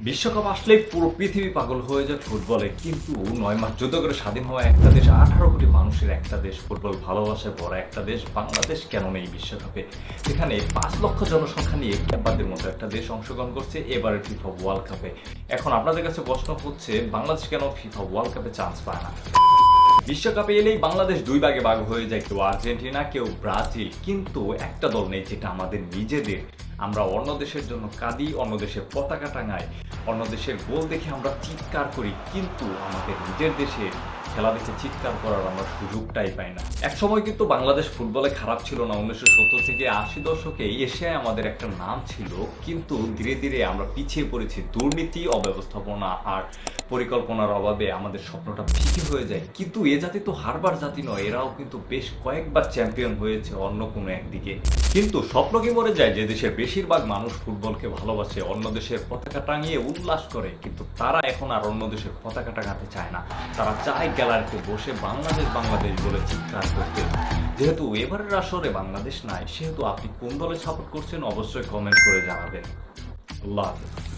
বিশ্বকাপ আসলেই পুরো পৃথিবী পাগল হয়ে যায় ফুটবলে, কিন্তু ৯ মাস যুদ্ধ করে স্বাধীন হওয়া একটা দেশ, ১৮ কোটি মানুষের একটা দেশ, ফুটবল ভালোবাসায় ভরা একটা দেশ বাংলাদেশ কেন নেই বিশ্বকাপে? যেখানে ৫ লক্ষ জনসংখ্যা নিয়ে ক্যাপাদের মতো একটা দেশ অংশগ্রহণ করছে এবারের ফিফা ওয়ার্ল্ড কাপে। এখন আপনাদের কাছে প্রশ্ন হচ্ছে, বাংলাদেশ কেন ফিফা ওয়ার্ল্ড কাপে চান্স পায় না? বিশ্বকাপে এলেই বাংলাদেশ দুই ভাগে ভাগ হয়ে যায়, কেউ আর্জেন্টিনা, কেউ ব্রাজিল, কিন্তু একটা দল নেই যেটা আমাদের নিজেদের। আমরা অন্য দেশের জন্য কাঁদি, অন্য দেশের পতাকা টাঙাই, অন্য দেশের গোল দেখে আমরা চিৎকার করি, কিন্তু আমাদের নিজের দেশে খেলা দেখে চিৎকার করার আমরা সুযোগটাই পাই না। এক সময় কিন্তু বাংলাদেশ ফুটবলে খারাপ ছিল না। ১৯৭০ থেকে ৮০ দশকে এশিয়ায় আমাদের একটা নাম ছিল, কিন্তু ধীরে ধীরে আমরা পিছিয়ে পড়েছি। দুর্নীতি, অব্যবস্থাপনা আর পরিকল্পনার অভাবে আমাদের স্বপ্নটা ফিকে হয়ে যায়। কিন্তু এ জাতি তো হারবার জাতি নয়, এরাও কিন্তু বেশ কয়েকবার চ্যাম্পিয়ন হয়েছে অন্য কোনো একদিকে। কিন্তু স্বপ্ন কি মরে যায়? যে দেশের বেশিরভাগ মানুষ ফুটবলকে ভালোবাসে, অন্য দেশের পতাকা টাঙিয়ে উল্লাস করে, কিন্তু তারা এখন আর অন্য দেশের পতাকা টাঙাতে চায় না। তারা চায় গ্যালারিতে বসে বাংলাদেশ বাংলাদেশ বলে চিৎকার করতে। যেহেতু এবারের আসরে বাংলাদেশ নাই, সেহেতু আপনি কোন দলে সাপোর্ট করছেন অবশ্যই কমেন্ট করে জানাবেন। আল্লাহ হাফেজ।